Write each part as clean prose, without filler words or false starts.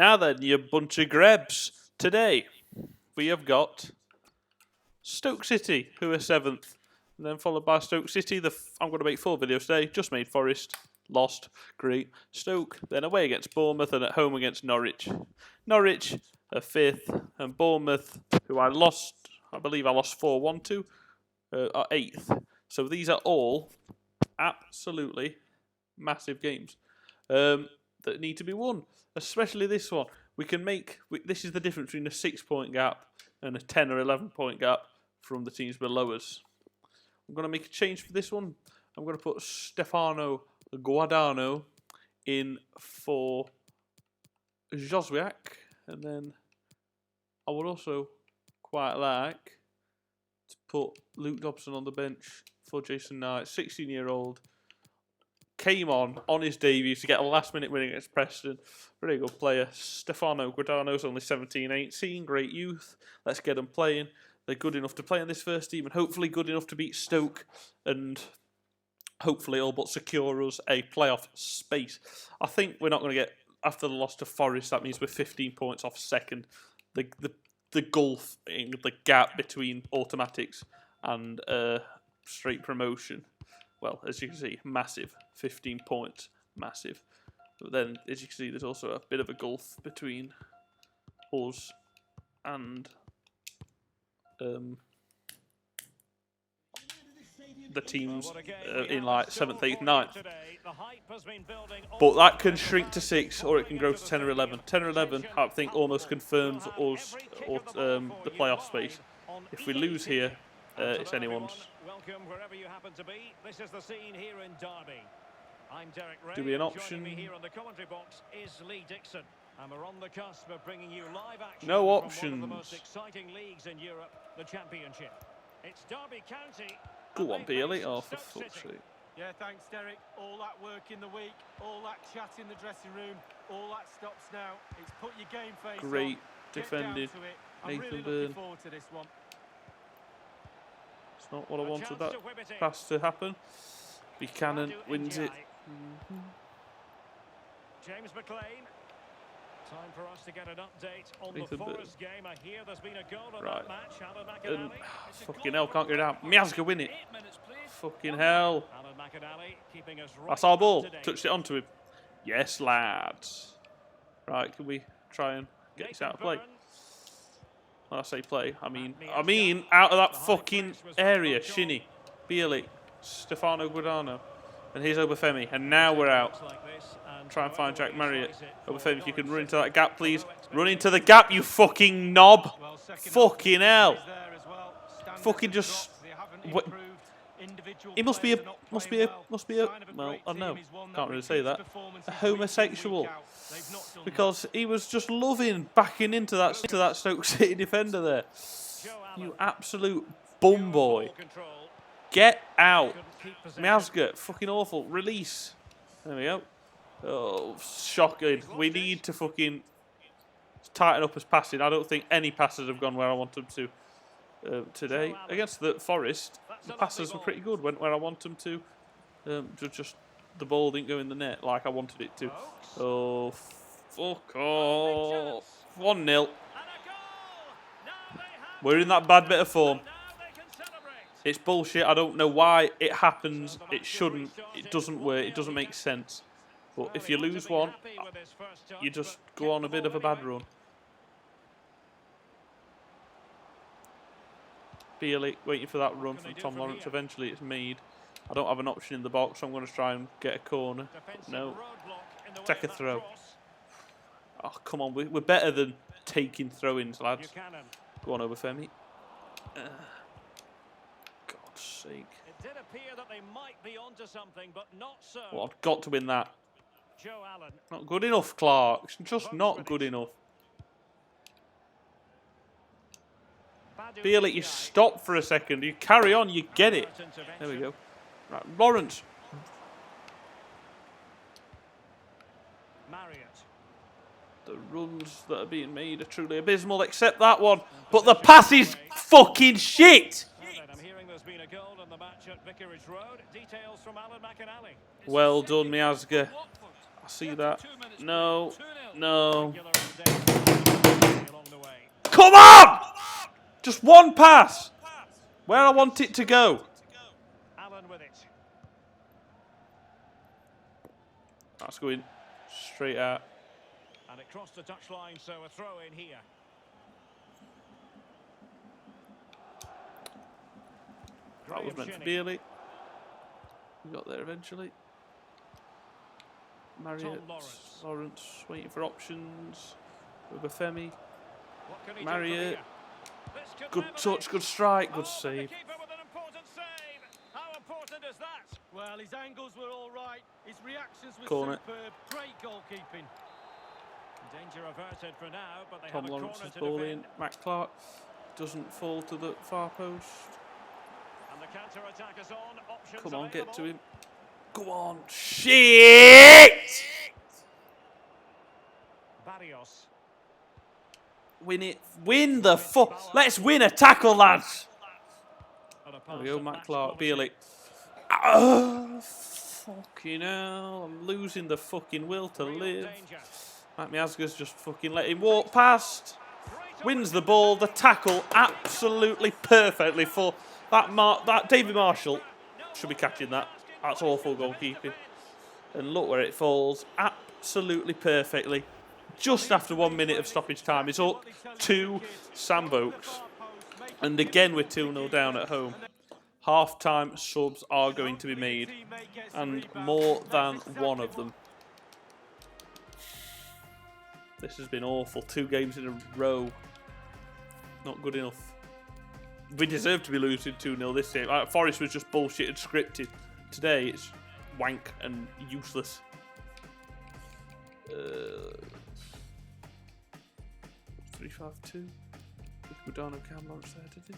Now then, you bunch of grebs. Today, we have got Stoke City, who are 7th. And then followed by Stoke City. I'm going to make 4 videos today. Just made Forest. Lost. Great. Stoke. Then away against Bournemouth and at home against Norwich. Norwich are 5th. And Bournemouth, who I lost, I believe I lost 4-1 to, are 8th. So these are all absolutely massive games that need to be won. Especially this one. This is the difference between a 6-point gap and a 10 or 11-point gap from the teams below us. I'm going to make a change for this one. I'm going to put Stefano Guardano in for Joswiak. And then I would also quite like to put Luke Dobson on the bench for Jason Knight, 16-year-old. Came on his debut to get a last-minute win against Preston. Very good player. Stefano Guardano's only 17, 18. Great youth. Let's get them playing. They're good enough to play in this first team and hopefully good enough to beat Stoke and hopefully all but secure us a playoff space. I think we're not going to get, after the loss to Forest, that means we're 15 points off second. The gulf, the gap between automatics and straight promotion, well, as you can see, massive. 15 points, massive. But then, as you can see, there's also a bit of a gulf between us and the teams in like 7th, 8th, 9th. But that can shrink to 6 or it can grow to 10 or 11. 10 or 11, I think, almost confirms us or the playoff space. If we lose here, it's anyone's. Welcome wherever you happen to be. This is the scene here in Derby. I'm Derek Ray. Do we an option? Joining me here on the commentary box is Lee Dixon. And we're on the cusp of bringing you live action no from options. one of the most exciting leagues in Europe, the Championship. It's Derby County. Go on, Bailey. Oh, for fuck's sake. Yeah, thanks, Derek. All that work in the week, all that chat in the dressing room, all that stops now. It's put your game face on. Great defended. I'm Nathan really Byrne. looking forward to this one. It's not what I wanted that pass to happen. Buchanan wins it. James McLean. Time for us to get an update on Nathan the Byrne. Forest game. I hear there's been a goal in Right. that match. Alan And, McAnally. fucking hell, can't get it out. Miazga win it. Fucking hell. Alan McAnally keeping us right That's our ball. up to date. Touched it onto him. Yes, lads. Right, can we try and get this out of play? Nathan When I say play, I mean out of that fucking area. Shinny, Bielik, Stefano Guardano, and here's Obafemi. And now we're out. like this, and Try and find Jack however he Marriott. slice it, Obafemi, if you can full run into goal. that gap, please. Run into the gap, you fucking knob. Well, second Fucking hell. is there as well. Standards Fucking have just. dropped. They haven't What? improved. Individual He must be a, players are not must be playing a, well. must be a, Sign of a well, great I don't know. team is one that Can't really say repeats that. performances A week in, homosexual. week out. They've not done Because he was just loving backing into that Stoke City defender there. Joe Allen. You absolute bum boy. Ball control. Get out. Couldn't keep possession. Miazga, fucking awful. Release. There we go. Oh, shocking. We need to fucking tighten up his passing. I don't think any passes have gone where I want them to today. Against the Forest, the passes were pretty good. Went where I want them to. Just the ball didn't go in the net like I wanted it to. Oh, fuck off. 1-0. And a goal. Now they have We're in that bad bit of form. now they can celebrate. It's bullshit. I don't know why it happens. It shouldn't. It doesn't work. It doesn't make sense. But if you lose one, you just go on a bit of a bad run. Bielik waiting for that run from Tom Lawrence. Eventually it's made. I don't have an option in the box, so I'm going to try and get a corner. But no. Take a throw. Oh, come on. We're better than taking throw-ins, lads. Go on, Obafemi. God's sake. It did appear that they might be onto something, but not so. Well, I've got to win that. Joe Allen. Not good enough, Clark. It's just not good enough. Bielik, you stop for a second. You carry on, you get it. There we go. Right, Lawrence. Marriott. The runs that are being made are truly abysmal, except that one. But the pass is fucking shit. I'm hearing there's been a goal in the match at Vicarage Road. Details from Alan McAnally. Well done, Miazga. I see that. No. No. Come on! Just one pass. Where I want it to go. Allen with it. That's going straight out. And it crossed the touchline, so a throw in here. That was meant for Bailey. We got there eventually. Marriott, Lawrence waiting for options. Ubafemi. Marriott. Good touch, good strike, good save. How important is that? Well, his angles were all right. His reactions were Corner. superb. Great goalkeeping. Danger averted for now, but they Tom have a Lawrence's corner to ball defend. in. Matt Clark doesn't fall to the far post. And the counter-attack is on. Options Come on, available. get to him. Go on. Shit! Barrios. Win it. Win the fuck. Let's win a tackle, lads. And a There we pass go, of Matt match Clark. quality. Bailey. Oh, fucking hell. I'm losing the fucking will to Real live. danger. Matt Miazga's just fucking let him walk past. Wins the ball. The tackle absolutely perfectly for that David Marshall should be catching that. That's awful goalkeeping. And look where it falls. Absolutely perfectly. Just after 1 minute of stoppage time, it's up to Sam Vokes. And again, we're 2-0 down at home. Half-time subs are going to be made. And more than one of them. This has been awful. 2 games in a row. Not good enough. We deserve to be losing 2-0 this game. Forest was just bullshit and scripted. Today, it's wank and useless. 3-5-2. With Gudano Cam Lawrence there, did he?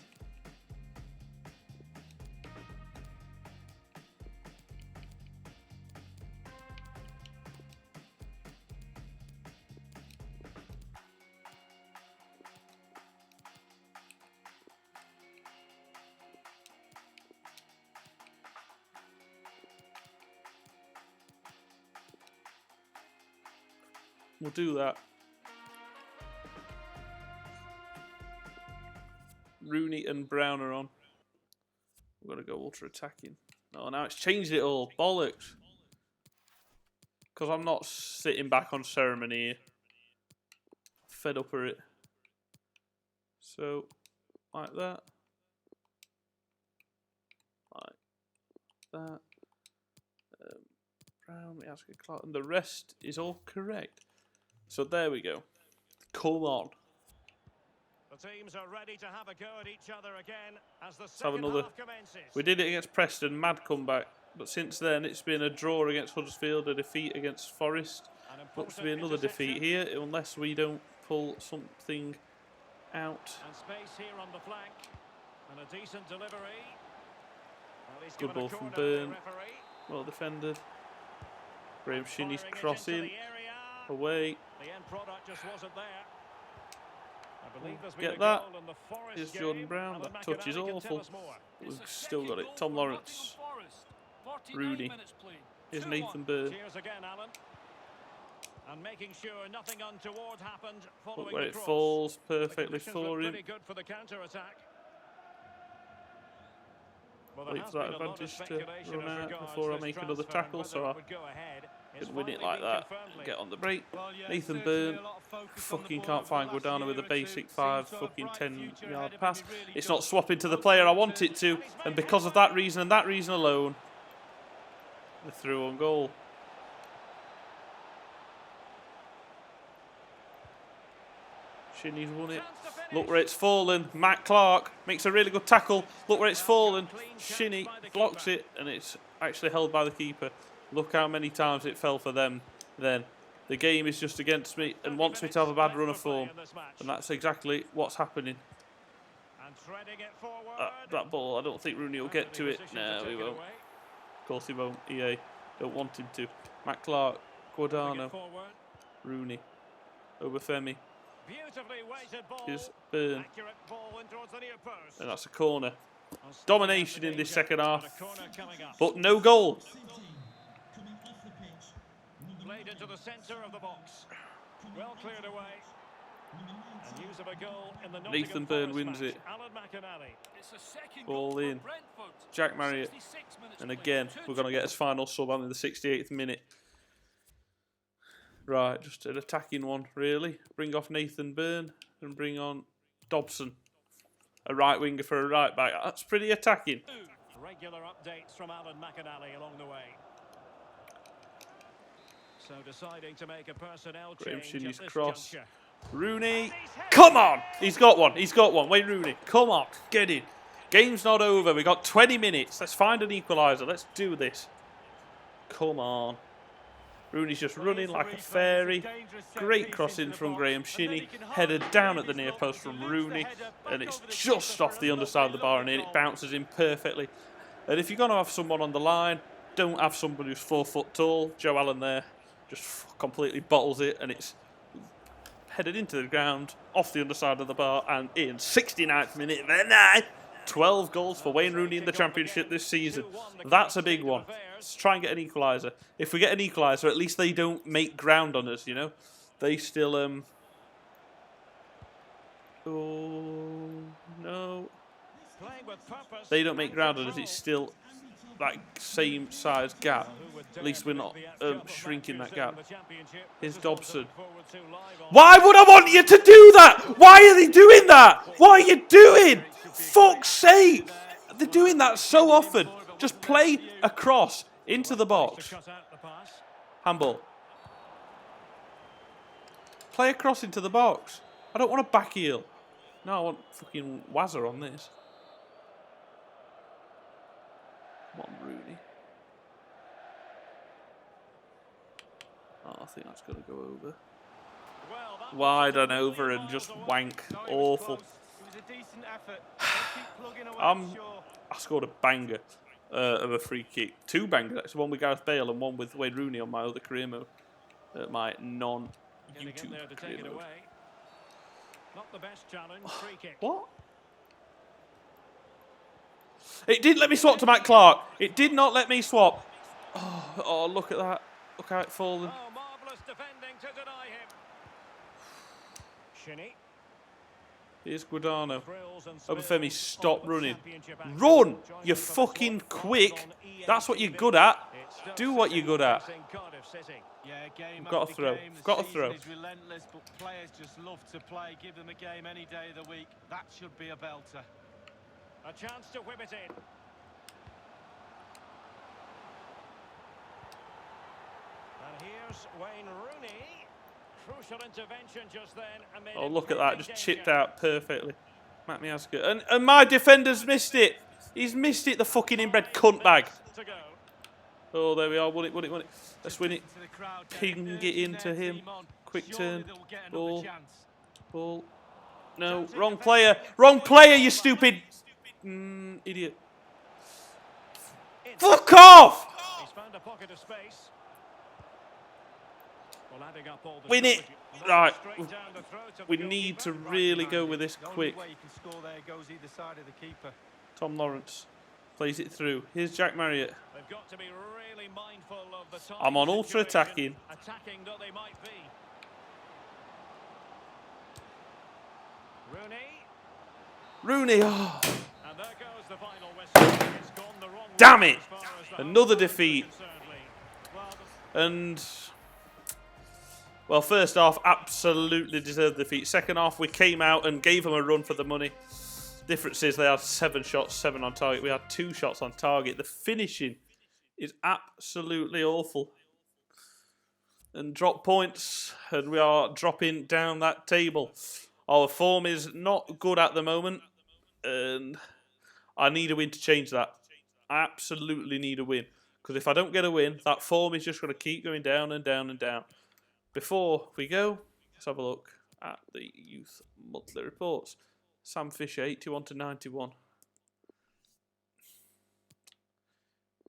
We'll do that. Rooney and Brown are on. We've got to go ultra attacking. No, now it's changed it all. Bollocks. Because I'm not sitting back on ceremony here. Fed up with it. So, like that. Like that. Brown, Miazga, Clark. And the rest is all correct. So there we go. Come on. The teams are ready to have a go at each other again as the Let's have second another. half commences. We did it against Preston, mad comeback. But since then, it's been a draw against Huddersfield, a defeat against Forest. Looks to be another defeat here, unless we don't pull something out. And space here on the flank. And a decent delivery. Well, he's Good given a ball from corner to the Byrne. referee. Well defended. Graham Shinnie's Firing it crossing. into the area. Away. The end product just wasn't there. I believe there's Get been a that. goal in the Forest Here's game. Jordan Brown. Alan That touch is McAvaney can tell awful. us more. We've still got it. Tom Lawrence. Rooney. Here's Nathan Byrne. Cheers again, Alan. And making sure nothing untoward happened following Look where the it cross. falls The perfectly conditions for look him. pretty good for the counter-attack. Well, Wait has for that been a lot of advantage to speculation run as out regards before I this make another transfer and tackle, whether so it I would go ahead. It's can win it finally like been that. confirmed, Get on the break. Well, yeah, Nathan certainly Byrne. a lot of focus on the Fucking ball can't over find the last Guadana with a year or basic two. 5 Seems to have a fucking bright 10 future yard ahead of pass. him. He really It's does. not swapping to the player I want it to, and because of that reason and that reason alone, the through on goal. Shinnie's won it. Look where it's fallen. Matt Clark makes a really good tackle. Look where it's fallen. Shinnie blocks it, and it's actually held by the keeper. Look how many times it fell for them then. The game is just against me and wants me to have a bad run of form. And that's exactly what's happening. And threading it forward. That ball, I don't think Rooney will get to it. No, he won't. Of course he won't. EA don't want him to. Matt Clark, Guadano, Rooney, Obafemi. Beautifully weighted ball. Here's Byrne. Accurate ball in towards the near post. And that's a corner. And Domination in this second and half. a corner coming up. But no goal. played into the centre of the box. Well cleared away. And news of a goal in the Nathan Byrne wins it. Ball in. Jack Marriott. And again, we're going to get his final sub on in the 68th minute. Right, just an attacking one, really. Bring off Nathan Byrne and bring on Dobson. A right winger for a right back. That's pretty attacking. Regular updates from Alan McInally along the way. So deciding to make a personnel change at this cross. juncture. Rooney, come on! He's got one, he's got one. Wayne Rooney, come on, get in. Game's not over, we got 20 minutes. Let's find an equaliser, let's do this. Come on. Rooney's just running like a fairy. Great cross in from Graham Shinney. Headed down at the near post from Rooney. And it's just off the underside of the bar and in. It bounces in perfectly. And if you're going to have someone on the line, don't have somebody who's 4 foot tall. Joe Allen there just completely bottles it and it's headed into the ground, off the underside of the bar, and in 69th minute, 12 goals for Wayne Rooney in the Championship this season. That's a big one. Let's try and get an equaliser. If we get an equaliser, at least they don't make ground on us, you know? They still, oh, no. They don't make ground on us, it's still that same size gap. At least we're not shrinking that gap. Here's Dobson. Why would I want you to do that? Why are they doing that? What are you doing? Fuck's sake. They're doing that so often. Just play across into the box. Handball. Play across into the box. I don't want a back heel. No, I want fucking Wazza on this. Come on, Rooney. Oh, I think that's going to go over. Wide and over and just wank. Awful. I scored a banger of a free kick. 2 bangers, actually. One with Gareth Bale and one with Wayne Rooney on my other career mode. My non-YouTube career mode. Not the best challenge, free kick. What? It didn't let me swap to Matt Clark. It did not let me swap. Oh, look at that. Look how it fallen. Oh, marvellous defending to deny him. Shinney. Here's Guadano. Obafemi, stop running. Run! You're fucking quick. That's what you're good at. Do what you're good at. We've got a throw. We've got a throw. Relentless, but players just love to play. Give them a game any day of the week. That should be a belter. A chance to whip it in. And here's Wayne Rooney. Crucial intervention just then. Oh, look at that. Just chipped out perfectly. Matt Miazga. And my defender's missed it. He's missed it, the fucking inbred cunt bag. Oh, there we are. Won it, won it, won it. Let's win it. Ping it into him. Quick turn. Ball. Ball. No, wrong player. Wrong player, you stupid idiot. Fuck off! He's found a pocket of space. Win it! Right. We need to really go with this quick. Tom Lawrence plays it through. Here's Jack Marriott. I'm on ultra attacking. Rooney. Oh. Damn it! Another defeat. And, well, first half, absolutely deserved defeat. Second half, we came out and gave them a run for the money. Difference is they had 7 shots, 7 on target. We had 2 shots on target. The finishing is absolutely awful. And drop points, and we are dropping down that table. Our form is not good at the moment, and I need a win to change that. I absolutely need a win. Because if I don't get a win, that form is just going to keep going down and down and down. Before we go, let's have a look at the youth monthly reports. Sam Fisher, 81 to 91.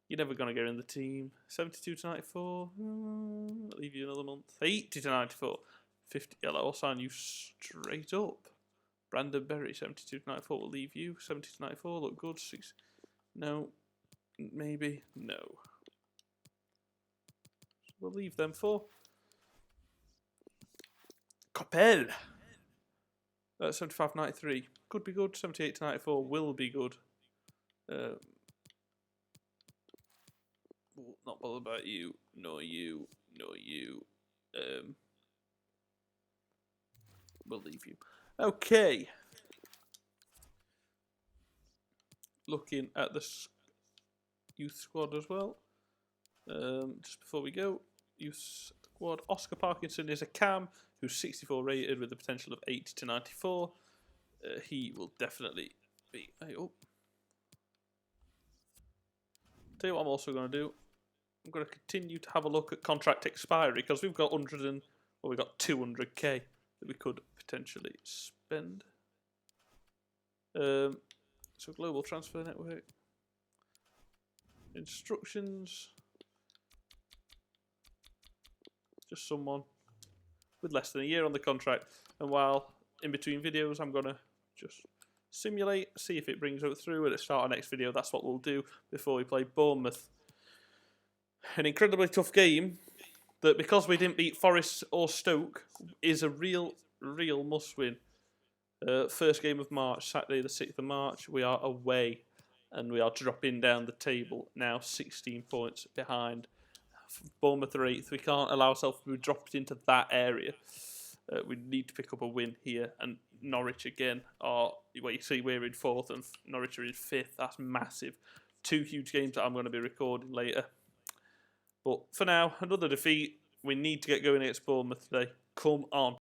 You're never going to get in the team. 72 to 94. I'll leave you another month. 80 to 94. 50. I'll sign you straight up. Brandon Berry, 72 to 94. We'll leave you. 70 to 94. Look good. 6. No. Maybe. No. we'll leave them for. Coppel. 75-93 could be good. 78-94 will be good. Not bothered about you. Nor you. Nor you. We'll leave you. Okay. Looking at the youth squad as well. Just before we go, youth squad. Oscar Parkinson is a cam who's 64 rated with the potential of 80-94. He will definitely be. Oh. Tell you what I'm also going to do. I'm going to continue to have a look at contract expiry because we've got 200k that we could potentially spend. So global transfer network. Instructions. Just someone with less than a year on the contract. And while in between videos, I'm going to just simulate, see if it brings it through at the start of next video. That's what we'll do before we play Bournemouth. An incredibly tough game that, because we didn't beat Forest or Stoke, is a real must-win. First game of March, Saturday the 6th of March, we are away and we are dropping down the table now 16 points behind. Bournemouth are 8th. We can't allow ourselves to be dropped into that area. We need to pick up a win here, and Norwich again are, well, you see we're in 4th and Norwich are in 5th. That's massive. 2 huge games that I'm going to be recording later. But for now, another defeat. We need to get going against Bournemouth today. Come on.